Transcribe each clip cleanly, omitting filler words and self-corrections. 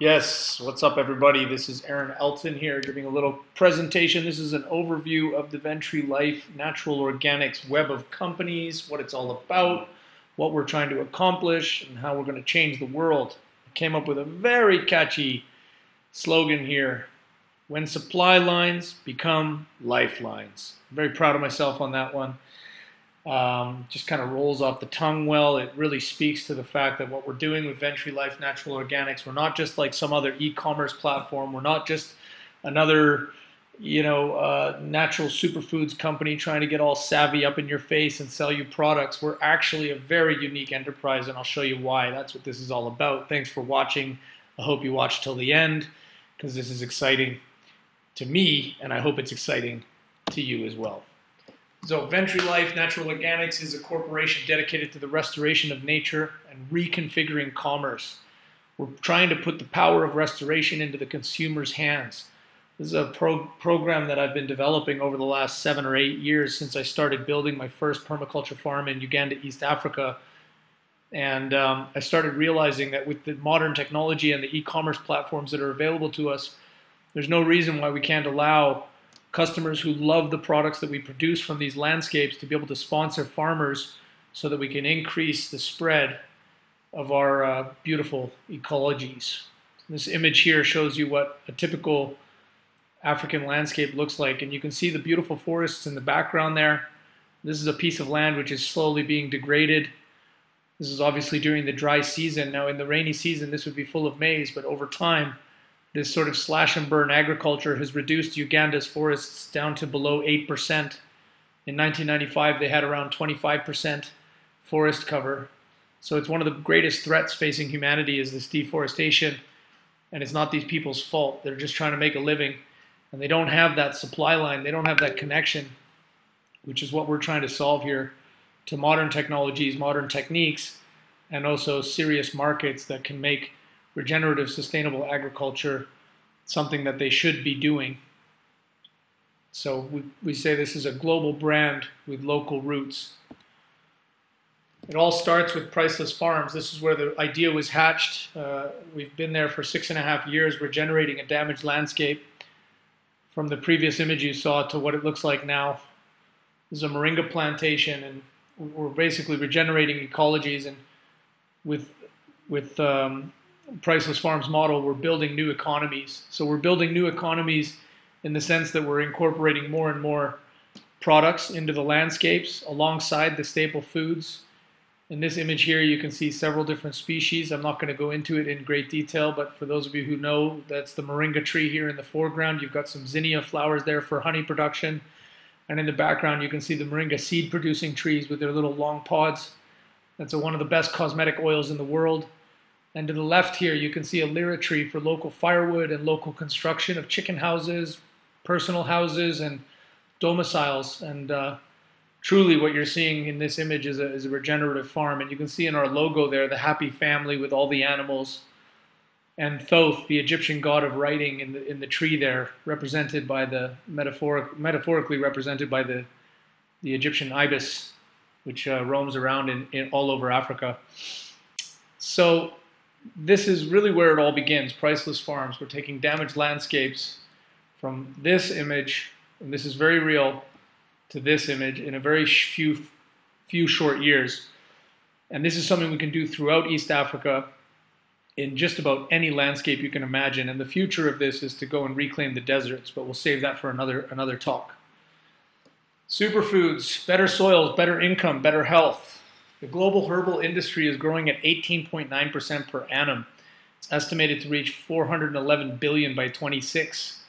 Yes, what's up everybody? This is Aaron Elton here giving a little presentation. This is an overview of the VenTree Life Natural Organics web of companies, what it's all about, what we're trying to accomplish, and how we're going to change the world. I came up with a very catchy slogan here. When supply lines become lifelines. I'm very proud of myself on that one. Just kind of rolls off the tongue well. It really speaks to the fact that what we're doing with VenTree Life Natural Organics, we're not just like some other e-commerce platform. We're not just another, natural superfoods company trying to get all savvy up in your face and sell you products. We're actually a very unique enterprise, and I'll show you why. That's what this is all about. Thanks for watching. I hope you watch till the end because this is exciting to me, and I hope it's exciting to you as well. So VenTree Life Natural Organics is a corporation dedicated to the restoration of nature and reconfiguring commerce. We're trying to put the power of restoration into the consumer's hands. This is a program that I've been developing over the last 7 or 8 years since I started building my first permaculture farm in Uganda, East Africa. And I started realizing that with the modern technology and the e-commerce platforms that are available to us, there's no reason why we can't allow customers who love the products that we produce from these landscapes to be able to sponsor farmers so that we can increase the spread of our beautiful ecologies. This image here shows you what a typical African landscape looks like, and you can see the beautiful forests in the background there. This is a piece of land which is slowly being degraded. This is obviously during the dry season. Now in the rainy season this would be full of maize, but over time this sort of slash and burn agriculture has reduced Uganda's forests down to below 8%. In 1995, they had around 25% forest cover. So it's one of the greatest threats facing humanity is this deforestation. And it's not these people's fault. They're just trying to make a living. And they don't have that supply line. They don't have that connection, which is what we're trying to solve here, to modern technologies, modern techniques, and also serious markets that can make regenerative, sustainable agriculture something that they should be doing. So we say this is a global brand with local roots. It all starts with Priceless Farms. This is where the idea was hatched. We've been there for 6.5 years, regenerating a damaged landscape. From the previous image you saw to what it looks like now. This is a moringa plantation, and we're basically regenerating ecologies, and with Priceless Farms model, we're building new economies. So we're building new economies in the sense that we're incorporating more and more products into the landscapes alongside the staple foods. In this image here, you can see several different species. I'm not going to go into it in great detail, but for those of you who know, that's the Moringa Tree here in the foreground. You've got some zinnia flowers there for honey production. And in the background, you can see the Moringa seed-producing trees with their little long pods. That's one of the best cosmetic oils in the world. And to the left here, you can see a lyra tree for local firewood and local construction of chicken houses, personal houses, and domiciles. And truly what you're seeing in this image is a regenerative farm. And you can see in our logo there, the happy family with all the animals. And Thoth, the Egyptian god of writing in the tree there, represented by the, metaphorically represented by the Egyptian ibis, which roams around in all over Africa. So this is really where it all begins, Priceless Farms. We're taking damaged landscapes from this image, and this is very real, to this image in a very few short years. And this is something we can do throughout East Africa in just about any landscape you can imagine. And the future of this is to go and reclaim the deserts, but we'll save that for another talk. Superfoods, better soils, better income, better health. The global herbal industry is growing at 18.9% per annum. It's estimated to reach 411 billion by 26.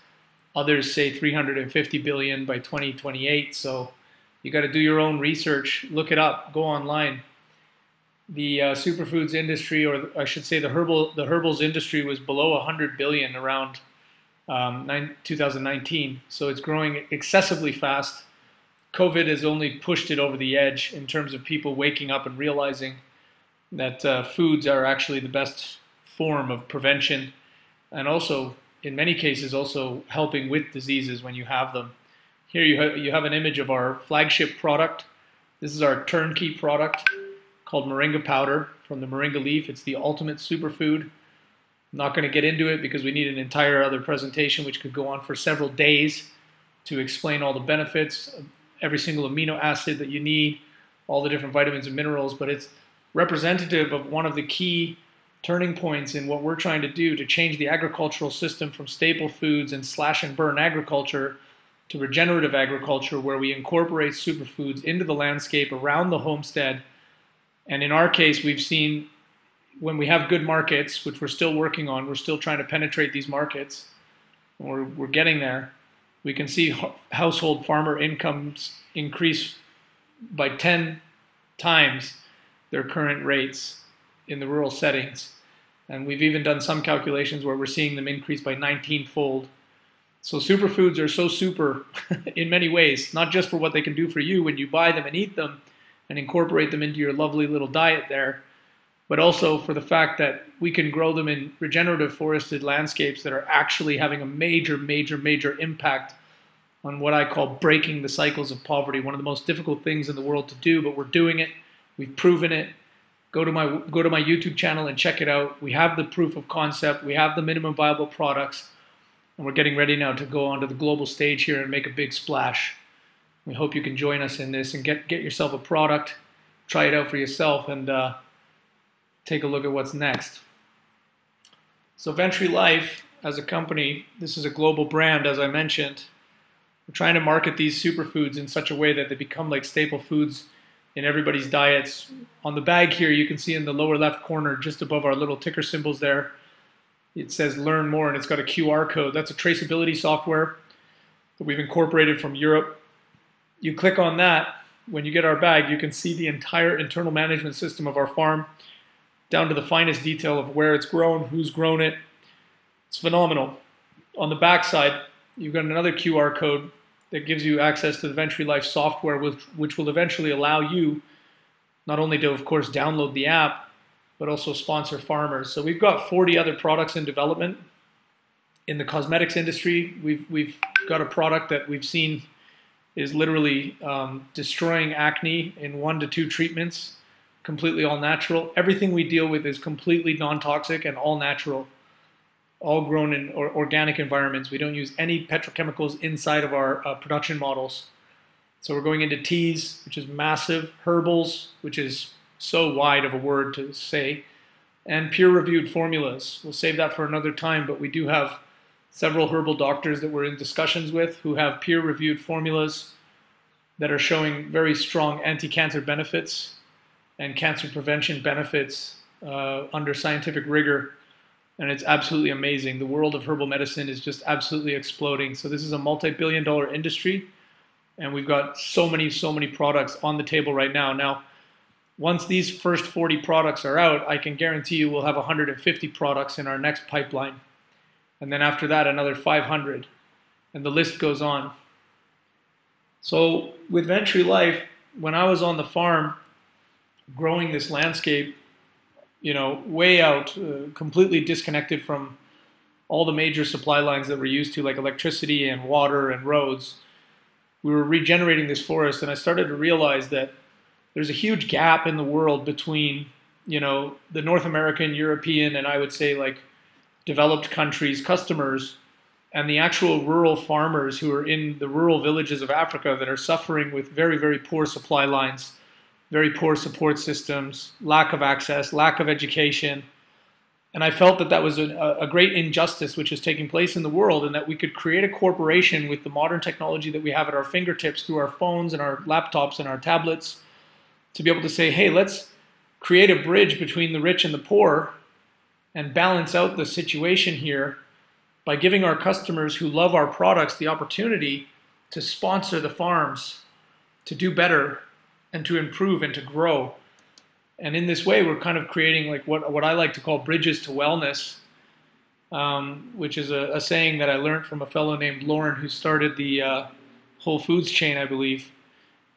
Others say 350 billion by 2028. So you got to do your own research, look it up, go online. The superfoods industry, or I should say the herbals industry, was below 100 billion around 2019. So it's growing excessively fast. COVID has only pushed it over the edge in terms of people waking up and realizing that foods are actually the best form of prevention, and also, in many cases, also helping with diseases when you have them. Here you have an image of our flagship product. This is our turnkey product called Moringa powder from the moringa leaf. It's the ultimate superfood. I'm not going to get into it because we need an entire other presentation which could go on for several days to explain all the benefits of every single amino acid that you need, all the different vitamins and minerals, but it's representative of one of the key turning points in what we're trying to do to change the agricultural system from staple foods and slash and burn agriculture to regenerative agriculture, where we incorporate superfoods into the landscape around the homestead. And in our case, we've seen when we have good markets, which we're still working on, we're still trying to penetrate these markets, and we're getting there. We can see household farmer incomes increase by 10 times their current rates in the rural settings. And we've even done some calculations where we're seeing them increase by 19-fold. So superfoods are so super in many ways, not just for what they can do for you when you buy them and eat them and incorporate them into your lovely little diet there, but also for the fact that we can grow them in regenerative forested landscapes that are actually having a major, major, major impact on what I call breaking the cycles of poverty. One of the most difficult things in the world to do, but we're doing it. We've proven it. Go to my YouTube channel and check it out. We have the proof of concept. We have the minimum viable products. And we're getting ready now to go onto the global stage here and make a big splash. We hope you can join us in this and get yourself a product, try it out for yourself, and take a look at what's next. So VenTree Life, as a company, this is a global brand, as I mentioned. We're trying to market these superfoods in such a way that they become like staple foods in everybody's diets. On the bag here, you can see in the lower left corner, just above our little ticker symbols there, it says learn more, and it's got a QR code. That's a traceability software that we've incorporated from Europe. You click on that, when you get our bag, you can see the entire internal management system of our farm, down to the finest detail of where it's grown, who's grown it. It's phenomenal. On the back side, you've got another QR code that gives you access to the VenTree Life software, which will eventually allow you not only to, of course, download the app, but also sponsor farmers. So we've got 40 other products in development. In the cosmetics industry, we've got a product that we've seen is literally destroying acne in 1 to 2 treatments, completely all natural. Everything we deal with is completely non-toxic and all natural, all grown in organic environments. We don't use any petrochemicals inside of our production models. So we're going into teas, which is massive, herbals, which is so wide of a word to say, and peer-reviewed formulas. We'll save that for another time, but we do have several herbal doctors that we're in discussions with who have peer-reviewed formulas that are showing very strong anti-cancer benefits and cancer prevention benefits under scientific rigor. And it's absolutely amazing. The world of herbal medicine is just absolutely exploding. So this is a multi-billion-dollar industry, and we've got so many products on the table right now. Now, once these first 40 products are out, I can guarantee you we'll have 150 products in our next pipeline. And then after that, another 500. And the list goes on. So with VenTree Life, when I was on the farm growing this landscape, you know, way out, completely disconnected from all the major supply lines that we're used to, like electricity and water and roads, we were regenerating this forest, and I started to realize that there's a huge gap in the world between, you know, the North American, European, and I would say like developed countries, customers, and the actual rural farmers who are in the rural villages of Africa that are suffering with very, very poor supply lines, very poor support systems, lack of access, lack of education. And I felt that that was a great injustice which is taking place in the world, and that we could create a corporation with the modern technology that we have at our fingertips through our phones and our laptops and our tablets to be able to say, hey, let's create a bridge between the rich and the poor and balance out the situation here by giving our customers who love our products the opportunity to sponsor the farms, to do better, and to improve and to grow. And in this way, we're kind of creating like what I like to call bridges to wellness, which is a saying that I learned from a fellow named Lauren who started the Whole Foods chain, I believe,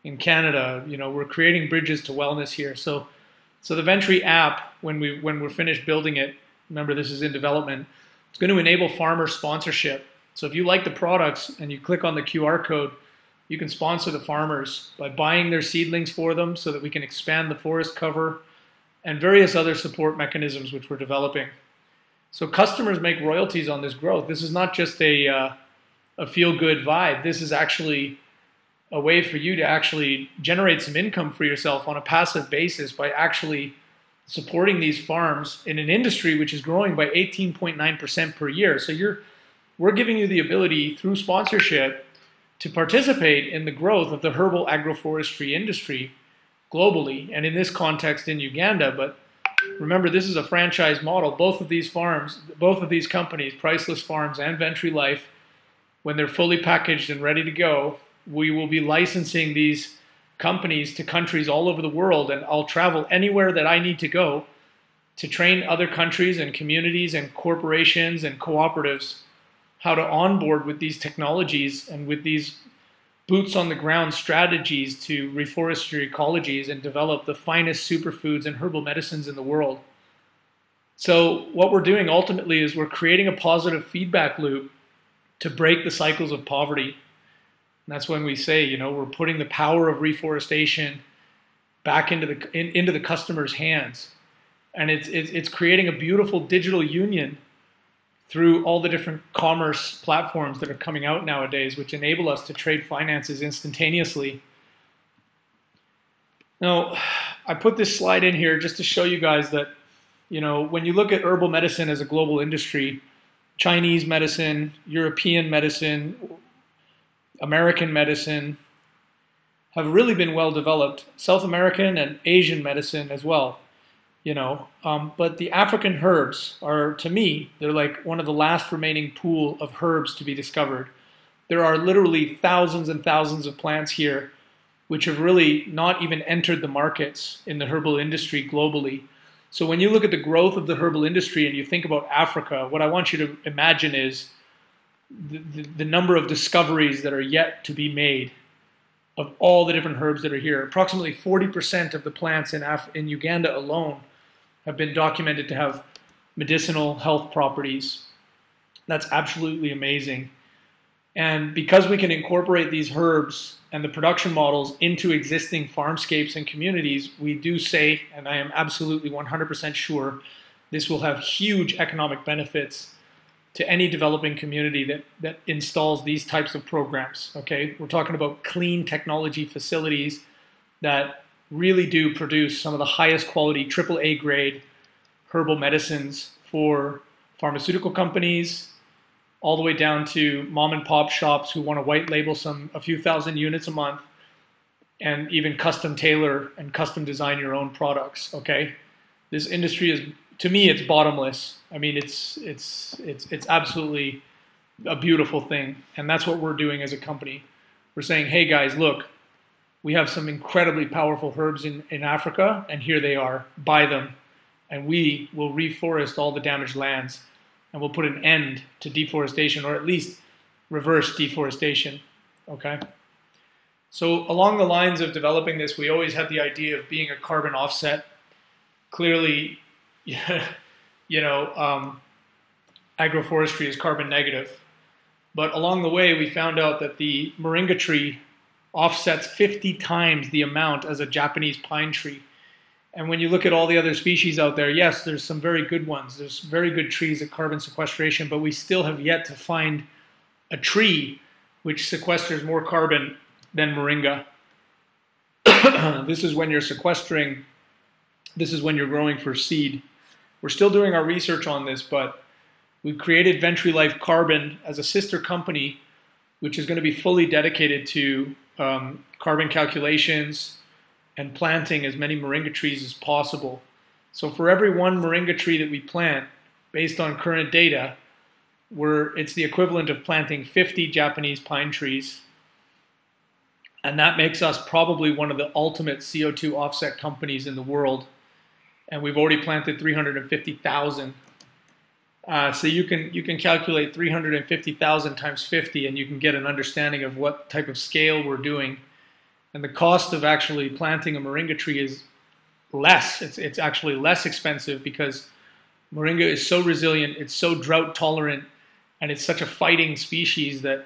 in Canada. You know, we're creating bridges to wellness here. So the VenTree app, when we're finished building it, remember this is in development, it's going to enable farmer sponsorship. So if you like the products and you click on the QR code, you can sponsor the farmers by buying their seedlings for them so that we can expand the forest cover and various other support mechanisms which we're developing. So customers make royalties on this growth. This is not just a feel-good vibe. This is actually a way for you to actually generate some income for yourself on a passive basis by actually supporting these farms in an industry which is growing by 18.9% per year. So we're giving you the ability through sponsorship to participate in the growth of the herbal agroforestry industry globally, and in this context in Uganda. But remember, this is a franchise model. Both of these farms, both of these companies, Priceless Farms and VenTree Life, when they're fully packaged and ready to go, we will be licensing these companies to countries all over the world, and I'll travel anywhere that I need to go to train other countries and communities and corporations and cooperatives how to onboard with these technologies and with these boots on the ground strategies to reforestry ecologies and develop the finest superfoods and herbal medicines in the world. So what we're doing ultimately is we're creating a positive feedback loop to break the cycles of poverty. And that's when we say, you know, we're putting the power of reforestation back into the customer's hands. And it's creating a beautiful digital union through all the different commerce platforms that are coming out nowadays, which enable us to trade finances instantaneously. Now, I put this slide in here just to show you guys that, you know, when you look at herbal medicine as a global industry, Chinese medicine, European medicine, American medicine have really been well developed. South American and Asian medicine as well. You know, but the African herbs are, to me, they're like one of the last remaining pool of herbs to be discovered. There are literally thousands and thousands of plants here which have really not even entered the markets in the herbal industry globally. So when you look at the growth of the herbal industry and you think about Africa, what I want you to imagine is the number of discoveries that are yet to be made of all the different herbs that are here. Approximately 40% of the plants in Uganda alone have been documented to have medicinal health properties. That's absolutely amazing. And because we can incorporate these herbs and the production models into existing farmscapes and communities, we do say, and I am absolutely 100% sure, this will have huge economic benefits to any developing community that installs these types of programs, okay? We're talking about clean technology facilities that really do produce some of the highest quality AAA grade herbal medicines for pharmaceutical companies, all the way down to mom and pop shops who want to white label a few thousand units a month and even custom tailor and custom design your own products, okay? This industry is, to me, it's bottomless. I mean, it's absolutely a beautiful thing, and that's what we're doing as a company. We're saying, hey guys, look, we have some incredibly powerful herbs in Africa, and here they are. Buy them, and we will reforest all the damaged lands, and we'll put an end to deforestation, or at least reverse deforestation, okay? So along the lines of developing this, we always had the idea of being a carbon offset. Clearly, you know, agroforestry is carbon negative. But along the way, we found out that the Moringa tree offsets 50 times the amount as a Japanese pine tree. And when you look at all the other species out there, yes, there's some very good ones. There's very good trees at carbon sequestration, but we still have yet to find a tree which sequesters more carbon than Moringa. This is when you're sequestering, this is when you're growing for seed. We're still doing our research on this, but we've created VenTree Life Carbon as a sister company, which is going to be fully dedicated to carbon calculations and planting as many Moringa trees as possible. So for every one Moringa tree that we plant, based on current data, it's the equivalent of planting 50 Japanese pine trees. And that makes us probably one of the ultimate CO2 offset companies in the world. And we've already planted 350,000. So you can calculate 350,000 times 50, and you can get an understanding of what type of scale we're doing. And the cost of actually planting a Moringa tree is less. It's actually less expensive because Moringa is so resilient, it's so drought tolerant, and it's such a fighting species that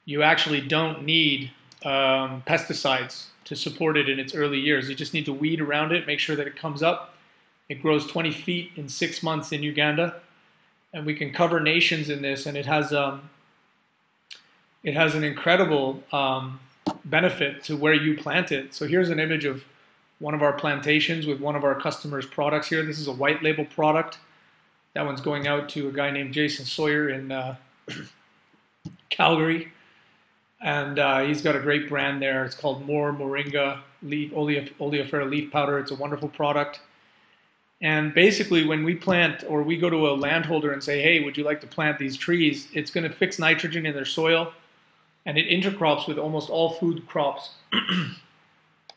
you actually don't need pesticides to support it in its early years. You just need to weed around it, make sure that it comes up. It grows 20 feet in 6 months in Uganda, and we can cover nations in this, and it has an incredible benefit to where you plant it. So here's an image of one of our plantations with one of our customers' products here. This is a white label product. That one's going out to a guy named Jason Sawyer in Calgary. And he's got a great brand there. It's called Moringa Oleifera Leaf Powder. It's a wonderful product. And basically, when we plant, or we go to a landholder and say, hey, would you like to plant these trees? It's going to fix nitrogen in their soil, and it intercrops with almost all food crops.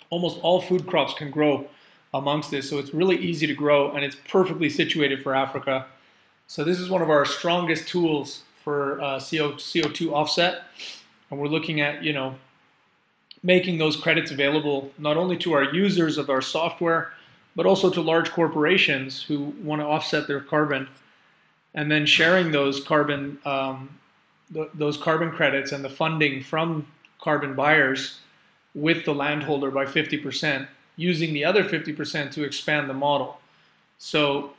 Almost all food crops can grow amongst this, so it's really easy to grow, and it's perfectly situated for Africa. So this is one of our strongest tools for CO2 offset, and we're looking at, making those credits available not only to our users of our software, but also to large corporations who want to offset their carbon, and then sharing those carbon credits and the funding from carbon buyers with the landholder by 50%, using the other 50% to expand the model. So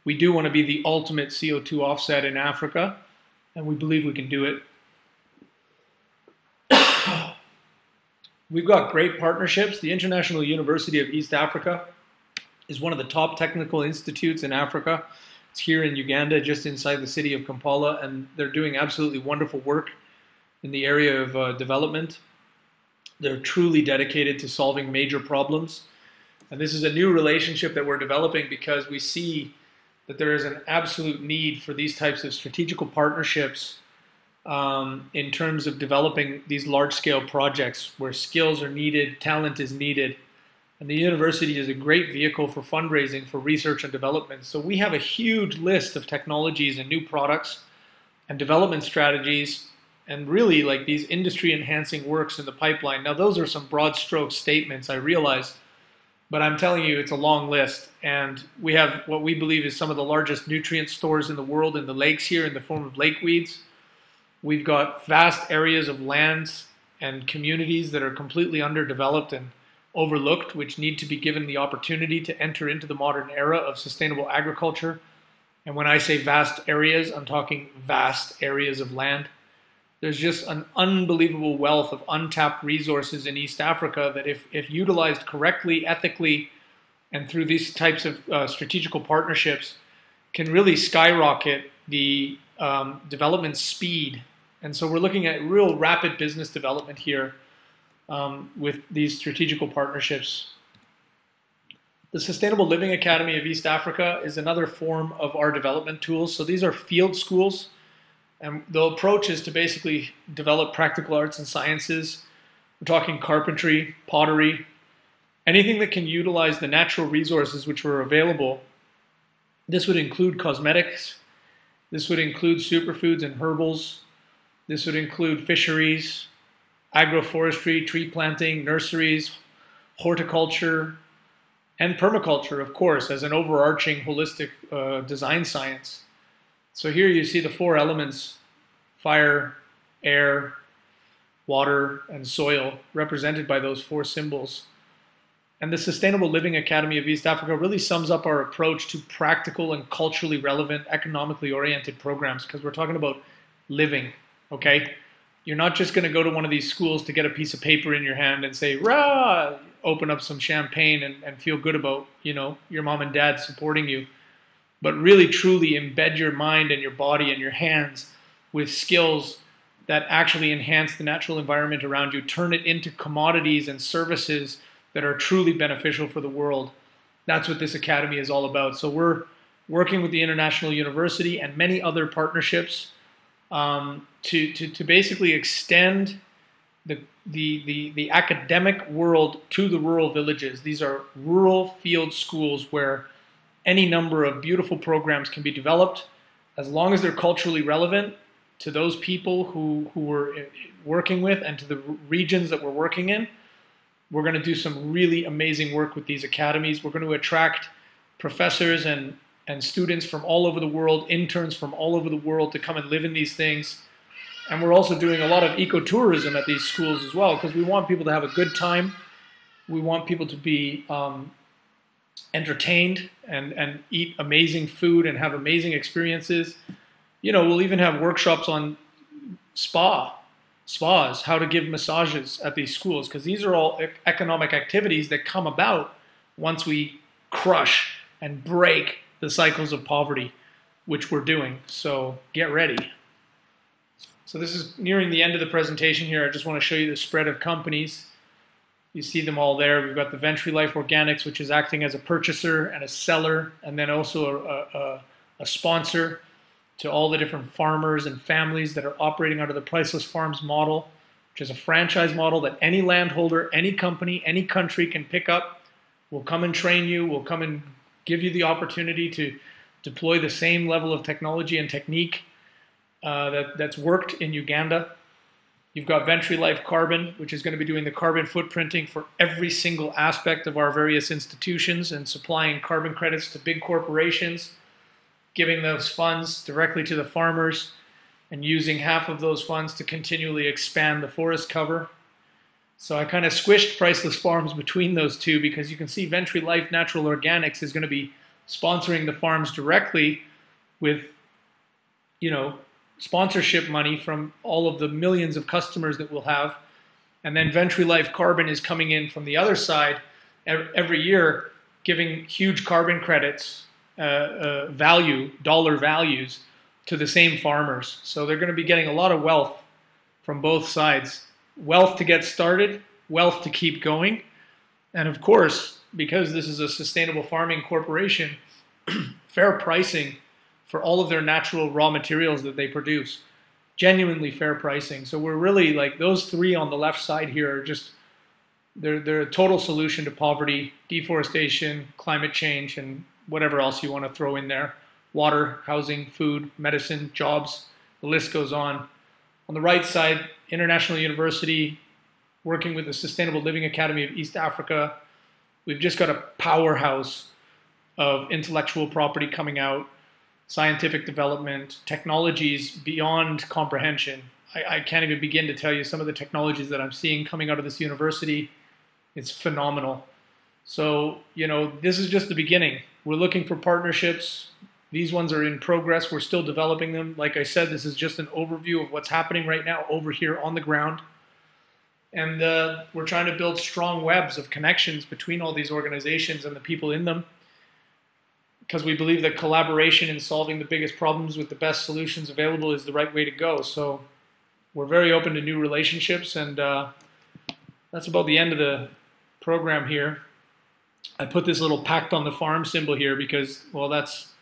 we do want to be the ultimate CO2 offset in Africa, and we believe we can do it. We've got great partnerships. The International University of East Africa is one of the top technical institutes in Africa. It's here in Uganda, just inside the city of Kampala, and they're doing absolutely wonderful work in the area of development. They're truly dedicated to solving major problems. And this is a new relationship that we're developing because we see that there is an absolute need for these types of strategical partnerships in terms of developing these large-scale projects where skills are needed, talent is needed. And the university is a great vehicle for fundraising, for research and development. So we have a huge list of technologies and new products and development strategies, and really like these industry-enhancing works in the pipeline. Now, those are some broad stroke statements, I realize, but I'm telling you, it's a long list. And we have what we believe is some of the largest nutrient stores in the world in the lakes here in the form of lake weeds. We've got vast areas of lands and communities that are completely underdeveloped and overlooked, which need to be given the opportunity to enter into the modern era of sustainable agriculture. And when I say vast areas, I'm talking vast areas of land. There's just an unbelievable wealth of untapped resources in East Africa that if utilized correctly, ethically, and through these types of strategical partnerships, can really skyrocket the development speed. And so we're looking at real rapid business development here with these strategical partnerships. The Sustainable Living Academy of East Africa is another form of our development tools. So these are field schools. And the approach is to basically develop practical arts and sciences. We're talking carpentry, pottery, anything that can utilize the natural resources which are available. This would include cosmetics. This would include superfoods and herbals. This would include fisheries, agroforestry, tree planting, nurseries, horticulture, and permaculture, of course, as an overarching holistic design science. So here you see the four elements: fire, air, water, and soil, represented by those four symbols. And the Sustainable Living Academy of East Africa really sums up our approach to practical and culturally relevant, economically oriented programs, because we're talking about living, okay? You're not just going to go to one of these schools to get a piece of paper in your hand and say, rah, open up some champagne and feel good about, your mom and dad supporting you. But really, truly embed your mind and your body and your hands with skills that actually enhance the natural environment around you, turn it into commodities and services that are truly beneficial for the world. That's what this academy is all about. So we're working with the International University and many other partnerships to basically extend the academic world to the rural villages. These are rural field schools where any number of beautiful programs can be developed as long as they're culturally relevant to those people who we're working with and to the regions that we're working in. We're going to do some really amazing work with these academies. We're going to attract professors and students from all over the world, interns from all over the world to come and live in these things. And we're also doing a lot of ecotourism at these schools as well, because we want people to have a good time. We want people to be entertained and eat amazing food and have amazing experiences. we'll even have workshops on spas, how to give massages at these schools, because these are all economic activities that come about once we crush and break the cycles of poverty, which we're doing. So get ready. So this is nearing the end of the presentation here. I just want to show you the spread of companies. You see them all there. We've got the VenTree Life Organics, which is acting as a purchaser and a seller, and then also a sponsor to all the different farmers and families that are operating under the Priceless Farms model, which is a franchise model that any landholder, any company, any country can pick up. We'll come and train you. We'll come and give you the opportunity to deploy the same level of technology and technique that's worked in Uganda. You've got VenTree Life Carbon, which is going to be doing the carbon footprinting for every single aspect of our various institutions and supplying carbon credits to big corporations, giving those funds directly to the farmers and using half of those funds to continually expand the forest cover. So I kind of squished Priceless Farms between those two, because you can see VenTree Life Natural Organics is going to be sponsoring the farms directly with, sponsorship money from all of the millions of customers that we'll have. And then VenTree Life Carbon is coming in from the other side every year, giving huge carbon credits, dollar values to the same farmers. So they're going to be getting a lot of wealth from both sides. Wealth to get started, wealth to keep going. And of course, because this is a sustainable farming corporation, fair pricing for all of their natural raw materials that they produce. Genuinely fair pricing. So we're really like, those three on the left side here are just, they're a total solution to poverty, deforestation, climate change, and whatever else you want to throw in there. Water, housing, food, medicine, jobs, the list goes on. On the right side, International University, working with the Sustainable Living Academy of East Africa. We've just got a powerhouse of intellectual property coming out, scientific development, technologies beyond comprehension. I can't even begin to tell you some of the technologies that I'm seeing coming out of this university. It's phenomenal. So, this is just the beginning. We're looking for partnerships. These ones are in progress. We're still developing them. Like I said, this is just an overview of what's happening right now over here on the ground. And we're trying to build strong webs of connections between all these organizations and the people in them, because we believe that collaboration in solving the biggest problems with the best solutions available is the right way to go. So we're very open to new relationships, and that's about the end of the program here. I put this little pact on the farm symbol here because, well, that's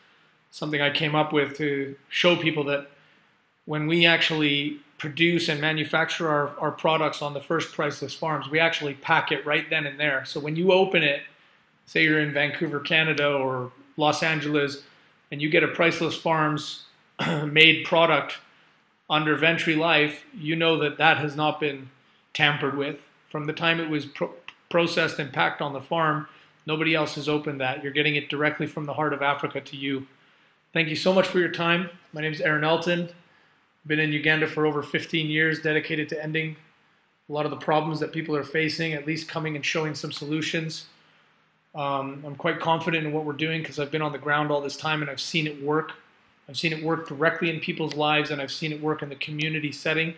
something I came up with to show people that when we actually produce and manufacture our products on the first Priceless Farms, we actually pack it right then and there. So when you open it, say you're in Vancouver, Canada, or Los Angeles, and you get a Priceless Farms made product under VenTree Life, you know that that has not been tampered with. From the time it was processed and packed on the farm, nobody else has opened that. You're getting it directly from the heart of Africa to you. Thank you so much for your time. My name is Aaron Elton. I've been in Uganda for over 15 years, dedicated to ending a lot of the problems that people are facing, at least coming and showing some solutions. I'm quite confident in what we're doing because I've been on the ground all this time and I've seen it work. I've seen it work directly in people's lives, and I've seen it work in the community setting.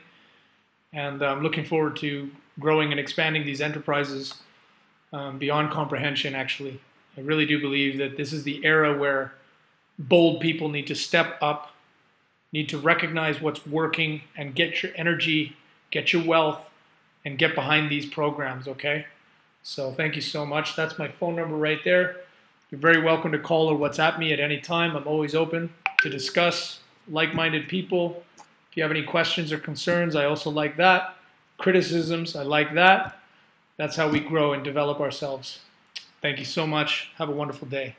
And I'm looking forward to growing and expanding these enterprises beyond comprehension, actually. I really do believe that this is the era where bold people need to step up, need to recognize what's working, and get your energy, get your wealth, and get behind these programs, okay? So thank you so much. That's my phone number right there. You're very welcome to call or WhatsApp me at any time. I'm always open to discuss like-minded people. If you have any questions or concerns, I also like that. Criticisms, I like that. That's how we grow and develop ourselves. Thank you so much. Have a wonderful day.